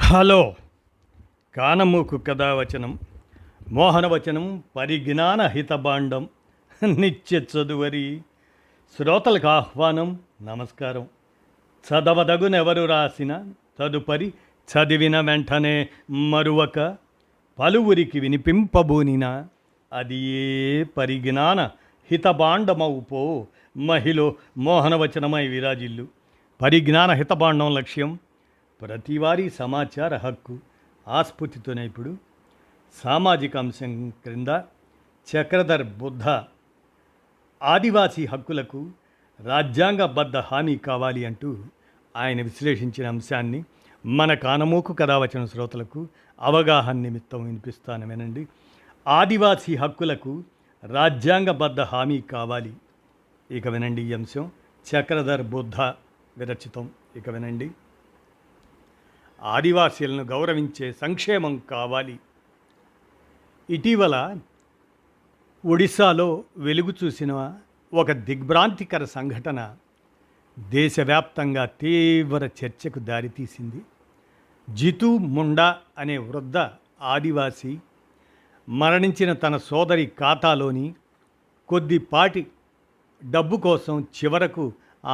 Hello కానమూకు కథావచనం మోహనవచనం పరిజ్ఞాన హితభాండం నిత్య చదువరి శ్రోతలకు ఆహ్వానం నమస్కారం. చదవదగునెవరు రాసిన తదుపరి చదివిన వెంటనే మరువక పలువురికి వినిపింపబూనిన అది ఏ పరిజ్ఞాన హితభాండమవుపో మహిళ మోహనవచనమై విరాజిల్లు. పరిజ్ఞాన హితభాండం లక్ష్యం ప్రతివారీ సమాచార హక్కు. ఆస్ఫూర్తితోనే ఇప్పుడు సామాజిక అంశం క్రింద చక్రధర్ బుద్ధ ఆదివాసీ హక్కులకు రాజ్యాంగబద్ధ హామీ కావాలి అంటూ ఆయన విశ్లేషించిన అంశాన్ని మన కానమూకు కథావచన శ్రోతలకు అవగాహన నిమిత్తం వినిపిస్తాను, వినండి. ఆదివాసీ హక్కులకు రాజ్యాంగబద్ధ హామీ కావాలి. ఇక వినండి ఈ అంశం చక్రధర్ బుద్ధ విరచితం. ఇక వినండి. ఆదివాసీలను గౌరవించే సంక్షేమం కావాలి. ఇటీవల ఒడిశాలో వెలుగు చూసిన ఒక దిగ్భ్రాంతికర సంఘటన దేశవ్యాప్తంగా తీవ్ర చర్చకు దారితీసింది. జితు ముండా అనే వృద్ధ ఆదివాసీ మరణించిన తన సోదరి ఖాతాలోని కొద్దిపాటి డబ్బు కోసం చివరకు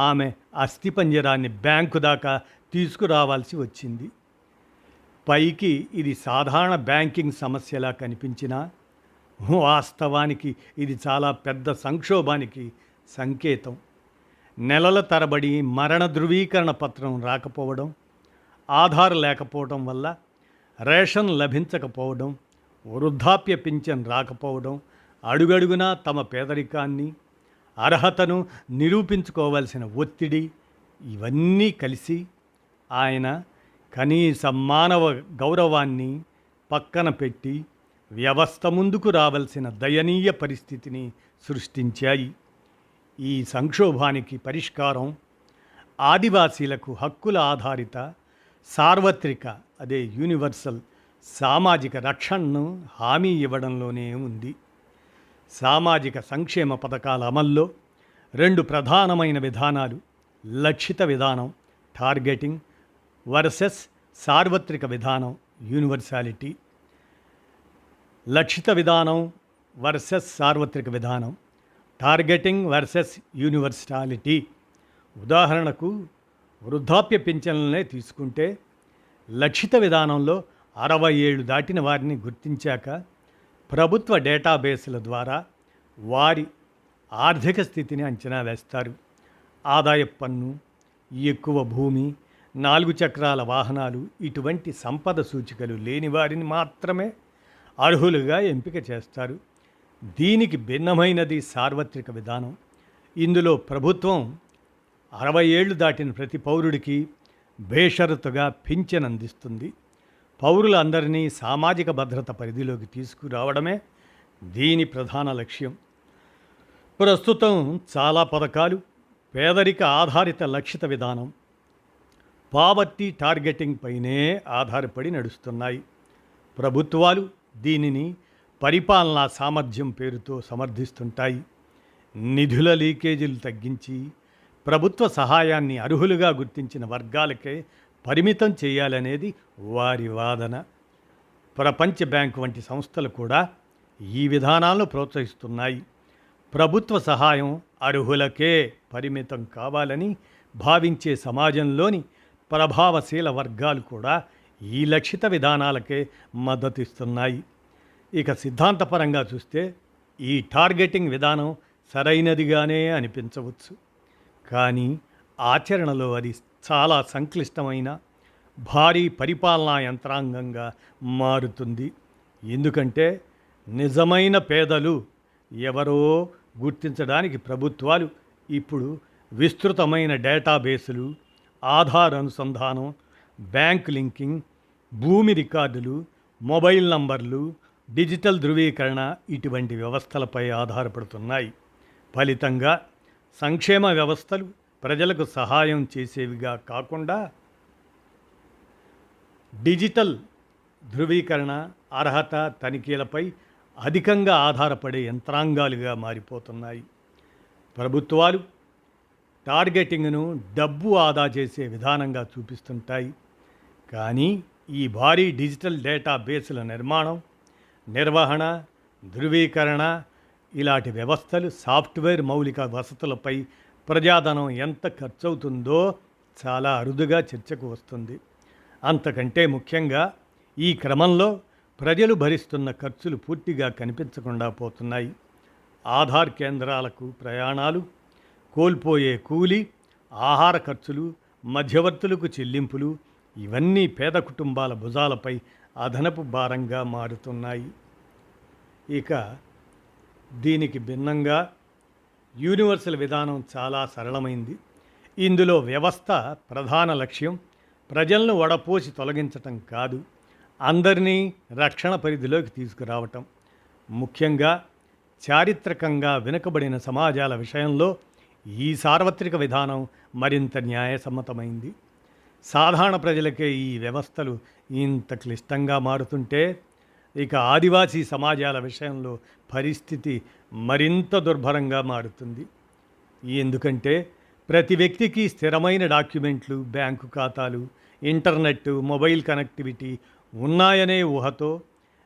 ఆమె అస్థిపంజరాన్ని బ్యాంకు దాకా తీసుకురావాల్సి వచ్చింది. పైకి ఇది సాధారణ బ్యాంకింగ్ సమస్యలా కనిపించినా వాస్తవానికి ఇది చాలా పెద్ద సంక్షోభానికి సంకేతం. నెలల తరబడి మరణ ధృవీకరణ పత్రం రాకపోవడం, ఆధార్ లేకపోవడం వల్ల రేషన్ లభించకపోవడం, వృద్ధాప్య పింఛన్ రాకపోవడం, అడుగడుగునా తమ పేదరికాన్ని అర్హతను నిరూపించుకోవాల్సిన ఒత్తిడి, ఇవన్నీ కలిసి ఆయన కనీస మానవ గౌరవాన్ని పక్కన పెట్టి వ్యవస్థ ముందుకు రావాల్సిన దయనీయ పరిస్థితిని సృష్టించాయి. ఈ సంక్షోభానికి పరిష్కారం ఆదివాసీలకు హక్కుల ఆధారిత సార్వత్రిక యూనివర్సల్ సామాజిక రక్షణను హామీ ఇవ్వడంలోనే ఉంది. సామాజిక సంక్షేమ పథకాల అమల్లో రెండు ప్రధానమైన విధానాలు లక్షిత విధానం టార్గెటింగ్ వర్సెస్ సార్వత్రిక విధానం యూనివర్సాలిటీ. లక్షిత విధానం వర్సెస్ సార్వత్రిక విధానం, టార్గెటింగ్ వర్సెస్ యూనివర్సాలిటీ. ఉదాహరణకు వృద్ధాప్య పింఛన్లనే తీసుకుంటే లక్షిత విధానంలో 67 దాటిన వారిని గుర్తించాక ప్రభుత్వ డేటాబేస్ల ద్వారా వారి ఆర్థిక స్థితిని అంచనా వేస్తారు. ఆదాయ పన్ను, ఎక్కువ భూమి, 4 చక్రాల వాహనాలు ఇటువంటి సంపద సూచికలు లేని వారిని మాత్రమే అర్హులుగా ఎంపిక చేస్తారు. దీనికి భిన్నమైనది సార్వత్రిక విధానం. ఇందులో ప్రభుత్వం 60 ఏళ్లు దాటిన ప్రతి పౌరుడికి బేషరతుగా పింఛన్ అందిస్తుంది. పౌరులందరినీ సామాజిక భద్రత పరిధిలోకి తీసుకురావడమే దీని ప్రధాన లక్ష్యం. ప్రస్తుతం చాలా పథకాలు పేదరిక ఆధారిత లక్షిత విధానం, పావర్టీ టార్గెటింగ్ పైనే ఆధారపడి నడుస్తున్నాయి. ప్రభుత్వాలు దీనిని పరిపాలనా సామర్థ్యం పేరుతో సమర్థిస్తుంటాయి. నిధుల లీకేజీలు తగ్గించి ప్రభుత్వ సహాయాన్ని అర్హులుగా గుర్తించిన వర్గాలకే పరిమితం చేయాలనేది వారి వాదన. ప్రపంచ బ్యాంకు వంటి సంస్థలు కూడా ఈ విధానాలను ప్రోత్సహిస్తున్నాయి. ప్రభుత్వ సహాయం అర్హులకే పరిమితం కావాలని భావించే సమాజంలోని ప్రభావశీల వర్గాలు కూడా ఈ లక్షిత విధానాలకే మద్దతిస్తున్నాయి. ఇక సిద్ధాంతపరంగా చూస్తే ఈ టార్గెటింగ్ విధానం సరైనదిగానే అనిపించవచ్చు. కానీ ఆచరణలో అది చాలా సంక్లిష్టమైన భారీ పరిపాలనా యంత్రాంగంగా మారుతుంది. ఎందుకంటే నిజమైన పేదలు ఎవరో గుర్తించడానికి ప్రభుత్వాలు ఇప్పుడు విస్తృతమైన డేటాబేసులు, ఆధార్ అనుసంధానం, బ్యాంక్ లింకింగ్, భూమి రికార్డులు, మొబైల్ నంబర్లు, డిజిటల్ ధృవీకరణ ఇటువంటి వ్యవస్థలపై ఆధారపడుతున్నాయి. ఫలితంగా సంక్షేమ వ్యవస్థలు ప్రజలకు సహాయం చేసేవిగా కాకుండా డిజిటల్ ధృవీకరణ, అర్హత తనిఖీలపై అధికంగా ఆధారపడే యంత్రాంగాలుగా మారిపోతున్నాయి. ప్రభుత్వాలు టార్గెటింగ్ను డబ్బు ఆదా చేసే విధానంగా చూపిస్తుంటాయి. కానీ ఈ భారీ డిజిటల్ డేటాబేసుల నిర్మాణం, నిర్వహణ, ధృవీకరణ ఇలాంటి వ్యవస్థలు, సాఫ్ట్వేర్ మౌలిక వసతులపై ప్రజాధనం ఎంత ఖర్చవుతుందో చాలా అరుదుగా చర్చకు వస్తుంది. అంతకంటే ముఖ్యంగా ఈ క్రమంలో ప్రజలు భరిస్తున్న ఖర్చులు పూర్తిగా కనిపించకుండా పోతున్నాయి. ఆధార్ కేంద్రాలకు ప్రయాణాలు, కోల్పోయే కూలి, ఆహార ఖర్చులు, మధ్యవర్తులకు చెల్లింపులు ఇవన్నీ పేద కుటుంబాల భుజాలపై అదనపు భారంగా మారుతున్నాయి. ఇక దీనికి భిన్నంగా యూనివర్సల్ విధానం చాలా సరళమైంది. ఇందులో వ్యవస్థ ప్రధాన లక్ష్యం ప్రజలను వడపోసి తొలగించటం కాదు, అందరినీ రక్షణ పరిధిలోకి తీసుకురావటం. ముఖ్యంగా చారిత్రకంగా వెనుకబడిన సమాజాల విషయంలో ఈ సార్వత్రిక విధానం మరింత న్యాయసమ్మతమైంది. సాధారణ ప్రజలకే ఈ వ్యవస్థలు ఇంత క్లిష్టంగా మారుతుంటే ఇక ఆదివాసీ సమాజాల విషయంలో పరిస్థితి మరింత దుర్భరంగా మారుతుంది. ఎందుకంటే ప్రతి వ్యక్తికి స్థిరమైన డాక్యుమెంట్లు, బ్యాంకు ఖాతాలు, ఇంటర్నెట్, మొబైల్ కనెక్టివిటీ ఉన్నాయనే ఊహతో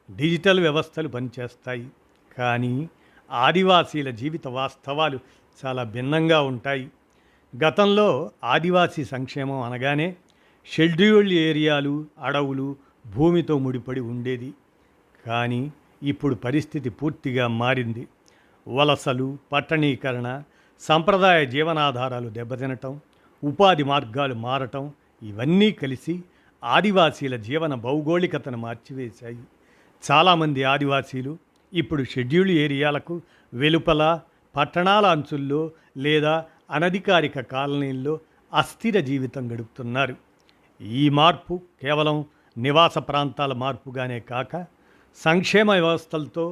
డిజిటల్ వ్యవస్థలు పనిచేస్తాయి. కానీ ఆదివాసీల జీవిత వాస్తవాలు చాలా భిన్నంగా ఉంటాయి. గతంలో ఆదివాసీ సంక్షేమం అనగానే షెడ్యూల్డ్ ఏరియాలు, అడవులు, భూమితో ముడిపడి ఉండేది. కానీ ఇప్పుడు పరిస్థితి పూర్తిగా మారింది. వలసలు, పట్టణీకరణ, సంప్రదాయ జీవనాధారాలు దెబ్బతినటం, ఉపాధి మార్గాలు మారటం ఇవన్నీ కలిసి ఆదివాసీల జీవన భౌగోళికతను మార్చివేశాయి. చాలామంది ఆదివాసీలు ఇప్పుడు షెడ్యూల్డ్ ఏరియాలకు వెలుపల, పట్టణాల అంచుల్లో లేదా అనధికారిక కాలనీల్లో అస్థిర జీవితం గడుపుతున్నారు. ఈ మార్పు కేవలం నివాస ప్రాంతాల మార్పుగానే కాక సంక్షేమ వ్యవస్థలతో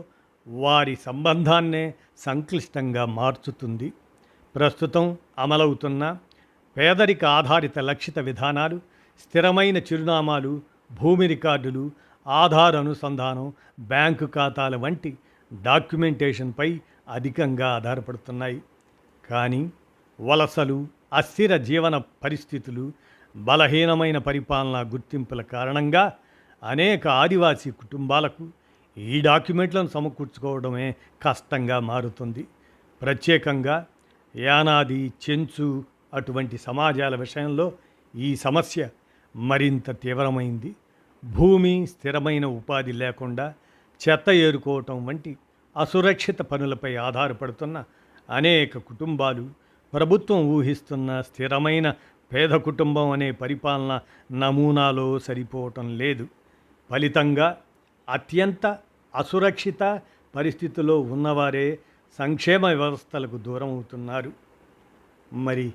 వారి సంబంధాన్నే సంక్లిష్టంగా మార్చుతుంది. ప్రస్తుతం అమలవుతున్న పేదరిక ఆధారిత లక్షిత విధానాలు, స్థిరమైన చిరునామాలు, భూమి రికార్డులు, ఆధార్ అనుసంధానం, బ్యాంకు ఖాతాల వంటి డాక్యుమెంటేషన్పై అధికంగా ఆధారపడుతున్నాయి. కానీ వలసలు, అస్థిర జీవన పరిస్థితులు, బలహీనమైన పరిపాలనా గుర్తింపుల కారణంగా అనేక ఆదివాసీ కుటుంబాలకు ఈ డాక్యుమెంట్లను సమకూర్చుకోవడమే కష్టంగా మారుతుంది. ప్రత్యేకంగా యానాది, చెంచు అటువంటి సమాజాల విషయంలో ఈ సమస్య మరింత తీవ్రమైంది. భూమి, స్థిరమైన ఉపాధి లేకుండా చెత్త ఏరుకోవటం వంటి అసురక్షిత పనులపై ఆధారపడుతున్న అనేక కుటుంబాలు ప్రభుత్వం ఊహిస్తున్న స్థిరమైన పేద కుటుంబం అనే పరిపాలన నమూనాలో సరిపోవటం లేదు. ఫలితంగా అత్యంత అసురక్షిత పరిస్థితుల్లో ఉన్నవారే సంక్షేమ వ్యవస్థలకు దూరం అవుతున్నారు. మరి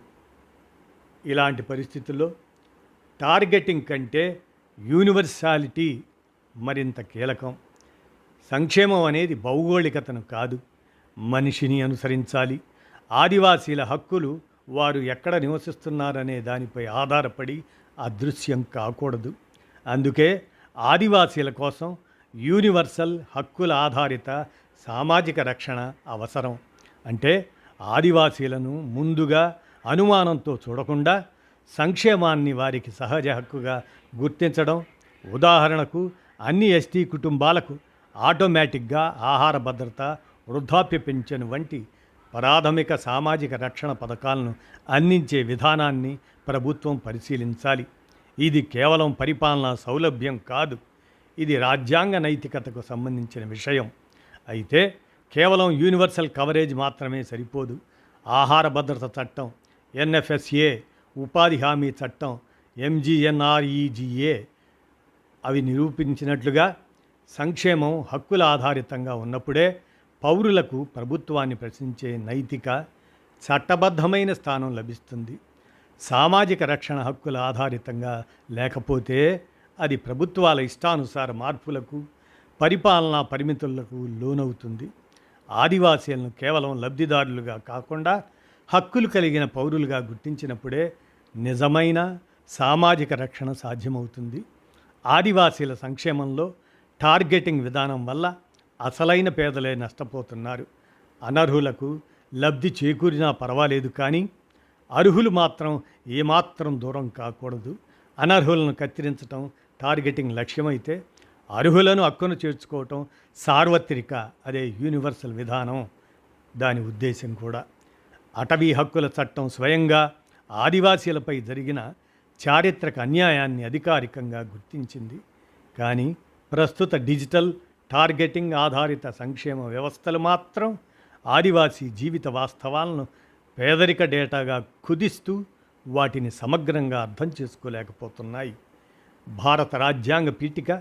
ఇలాంటి పరిస్థితుల్లో టార్గెటింగ్ కంటే యూనివర్సాలిటీ మరింత కీలకం. సంక్షేమం అనేది భౌగోళికతను కాదు, మనిషిని అనుసరించాలి. ఆదివాసీల హక్కులు వారు ఎక్కడ నివసిస్తున్నారనే దానిపై ఆధారపడి అదృశ్యం కాకూడదు. అందుకే ఆదివాసీల కోసం యూనివర్సల్ హక్కుల ఆధారిత సామాజిక రక్షణ అవసరం. అంటే ఆదివాసీలను ముందుగా అనుమానంతో చూడకుండా సంక్షేమాన్ని వారికి సహజ హక్కుగా గుర్తించడం. ఉదాహరణకు అన్ని ఎస్టీ కుటుంబాలకు ఆటోమేటిక్గా ఆహార భద్రత, వృద్ధాప్య పింఛను వంటి ప్రాథమిక సామాజిక రక్షణ పథకాలను అందించే విధానాన్ని ప్రభుత్వం పరిశీలించాలి. ఇది కేవలం పరిపాలనా సౌలభ్యం కాదు, ఇది రాజ్యాంగ నైతికతకు సంబంధించిన విషయం. అయితే కేవలం యూనివర్సల్ కవరేజ్ మాత్రమే సరిపోదు. ఆహార భద్రత చట్టం, ఎన్ఎఫ్ఎస్ఏ, ఉపాధి హామీ చట్టం, ఎంజీఎన్ఆర్ఈజీఏ అవి నిరూపించినట్లుగా సంక్షేమం హక్కుల ఆధారితంగా ఉన్నప్పుడే పౌరులకు ప్రభుత్వాన్ని ప్రశ్నించే నైతిక, చట్టబద్ధమైన స్థానం లభిస్తుంది. సామాజిక రక్షణ హక్కుల ఆధారితంగా లేకపోతే అది ప్రభుత్వాల ఇష్టానుసార మార్పులకు, పరిపాలనా పరిమితులకు లోనవుతుంది. ఆదివాసీలను కేవలం లబ్ధిదారులుగా కాకుండా హక్కులు కలిగిన పౌరులుగా గుర్తించినప్పుడే నిజమైన సామాజిక రక్షణ సాధ్యమవుతుంది. ఆదివాసీల సంక్షేమంలో టార్గెటింగ్ విధానం వల్ల అసలైన పేదలే నష్టపోతున్నారు. అనర్హులకు లబ్ధి చేకూరినా పర్వాలేదు, కానీ అర్హులు మాత్రం ఏమాత్రం దూరం కాకూడదు. అనర్హులను కత్తిరించటం, టార్గెటింగ్ లక్ష్యమైతే, అర్హులను హక్కును చేర్చుకోవటం సార్వత్రిక, అదే యూనివర్సల్ విధానం దాని ఉద్దేశం కూడా. అటవీ హక్కుల చట్టం స్వయంగా ఆదివాసీలపై జరిగిన చారిత్రక అన్యాయాన్ని అధికారికంగా గుర్తించింది. కానీ ప్రస్తుత డిజిటల్ టార్గెటింగ్ ఆధారిత సంక్షేమ వ్యవస్థలు మాత్రం ఆదివాసీ జీవిత వాస్తవాలను పేదరిక డేటాగా కుదిస్తూ వాటిని సమగ్రంగా అర్థం చేసుకోలేకపోతున్నాయి. భారత రాజ్యాంగ పీఠిక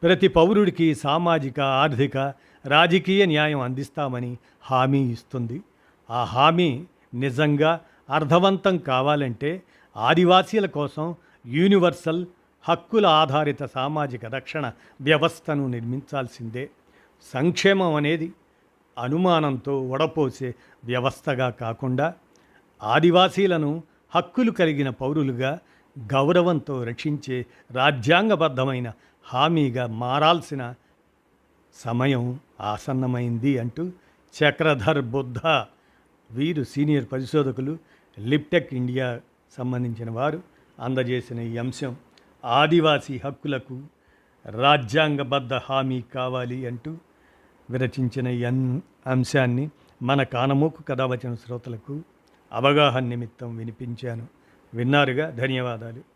ప్రతి పౌరుడికి సామాజిక, ఆర్థిక, రాజకీయ న్యాయం అందిస్తామని హామీ ఇస్తుంది. ఆ హామీ నిజంగా అర్థవంతం కావాలంటే ఆదివాసీల కోసం యూనివర్సల్ హక్కుల ఆధారిత సామాజిక రక్షణ వ్యవస్థను నిర్మించాల్సిందే. సంక్షేమం అనేది అనుమానంతో వడపోసే వ్యవస్థగా కాకుండా ఆదివాసీలను హక్కులు కలిగిన పౌరులుగా గౌరవంతో రక్షించే రాజ్యాంగబద్ధమైన హామీగా మారాల్సిన సమయం ఆసన్నమైంది అంటూ చక్రధర్ బుద్ధ, వీరు సీనియర్ పరిశోధకులు, లిప్టెక్ ఇండియా సంబంధించిన వారు అందజేసిన ఈ అంశం ఆదివాసీ హక్కులకు రాజ్యాంగబద్ధ హామీ కావాలి అంటూ విరచించిన ఈ అంశాన్ని మన కానమోకు కథావచన శ్రోతలకు అవగాహన నిమిత్తం వినిపించాను. విన్నారుగా, ధన్యవాదాలు.